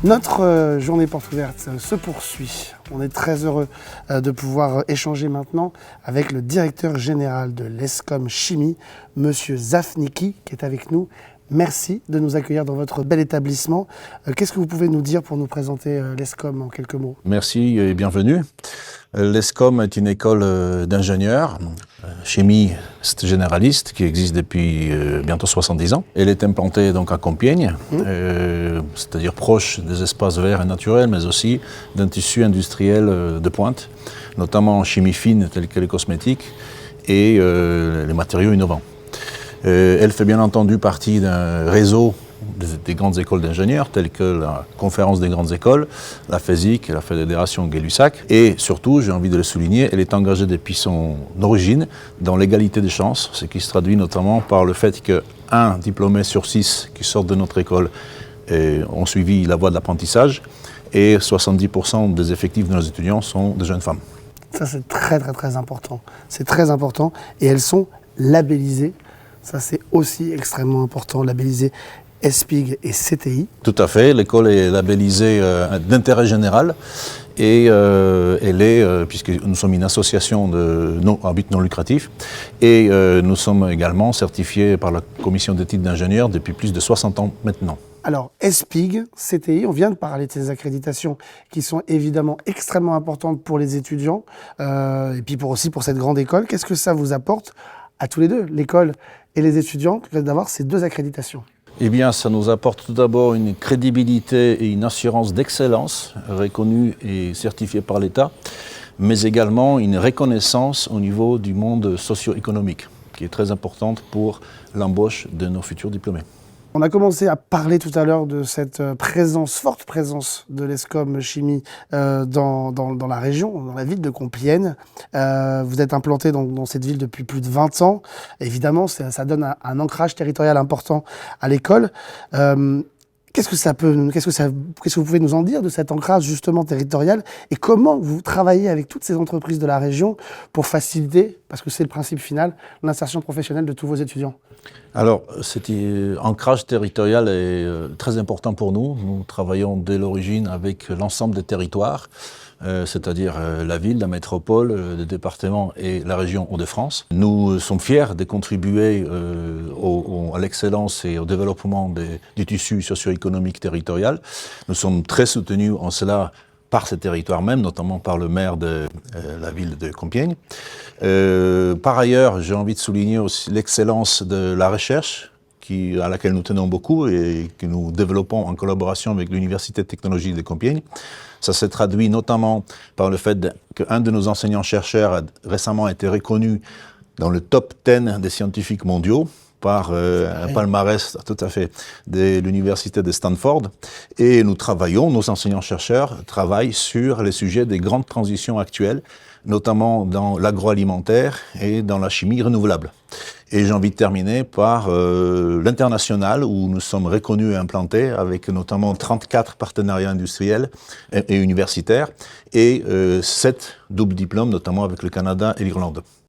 Notre journée porte ouverte se poursuit. On est très heureux de pouvoir échanger maintenant avec le directeur général de l'ESCOM Chimie, Monsieur Zafniki, qui est avec nous. Merci de nous accueillir dans votre bel établissement. Qu'est-ce que vous pouvez nous dire pour nous présenter l'ESCOM en quelques mots? Merci et bienvenue. L'ESCOM est une école d'ingénieurs, chimie généraliste, qui existe depuis bientôt 70 ans. Elle est implantée donc à Compiègne, c'est-à-dire proche des espaces verts et naturels, mais aussi d'un tissu industriel de pointe, notamment en chimie fine telle que les cosmétiques et les matériaux innovants. Elle fait bien entendu partie d'un réseau des grandes écoles d'ingénieurs, telles que la Conférence des grandes écoles, la FESIC et la Fédération Gay-Lussac. Et surtout, j'ai envie de le souligner, elle est engagée depuis son origine dans l'égalité des chances, ce qui se traduit notamment par le fait qu'un diplômé sur 6 qui sortent de notre école ont suivi la voie de l'apprentissage et 70% des effectifs de nos étudiants sont des jeunes femmes. Ça, c'est très important. C'est très important et elles sont labellisées. Ça, c'est aussi extrêmement important, labellisées ESPIG et CTI. Tout à fait, l'école est labellisée d'intérêt général et elle est, puisque nous sommes une association à but non lucratif, et nous sommes également certifiés par la commission d'éthique d'ingénieurs depuis plus de 60 ans maintenant. Alors, ESPIG, CTI, on vient de parler de ces accréditations qui sont évidemment extrêmement importantes pour les étudiants et puis aussi pour cette grande école. Qu'est-ce que ça vous apporte à tous les deux, l'école et les étudiants, d'avoir ces deux accréditations? Eh bien, ça nous apporte tout d'abord une crédibilité et une assurance d'excellence reconnue et certifiée par l'État, mais également une reconnaissance au niveau du monde socio-économique, qui est très importante pour l'embauche de nos futurs diplômés. On a commencé à parler tout à l'heure de cette forte présence de l'ESCOM Chimie dans la région, dans la ville de Compiègne. Vous êtes implanté dans cette ville depuis plus de 20 ans. Évidemment, ça donne un ancrage territorial important à l'école. Qu'est-ce que vous pouvez nous en dire de cet ancrage justement territorial et comment vous travaillez avec toutes ces entreprises de la région pour faciliter, parce que c'est le principe final, l'insertion professionnelle de tous vos étudiants? Alors, cet ancrage territorial est très important pour nous. Nous travaillons dès l'origine avec l'ensemble des territoires, c'est-à-dire la ville, la métropole, le département et la région Hauts-de-France. Nous sommes fiers de contribuer à l'excellence et au développement du tissu socio-économique territorial. Nous sommes très soutenus en cela par ces territoires même, notamment par le maire de la ville de Compiègne. Par ailleurs, j'ai envie de souligner aussi l'excellence de la recherche, à laquelle nous tenons beaucoup et que nous développons en collaboration avec l'Université de technologie de Compiègne. Ça s'est traduit notamment par le fait qu'un de nos enseignants-chercheurs a récemment été reconnu dans le top 10 des scientifiques mondiaux par un palmarès tout à fait de l'université de Stanford. Et nos enseignants-chercheurs travaillent sur les sujets des grandes transitions actuelles, notamment dans l'agroalimentaire et dans la chimie renouvelable. Et j'ai envie de terminer par l'international, où nous sommes reconnus et implantés, avec notamment 34 partenariats industriels et universitaires, et 7 doubles diplômes, notamment avec le Canada et l'Irlande.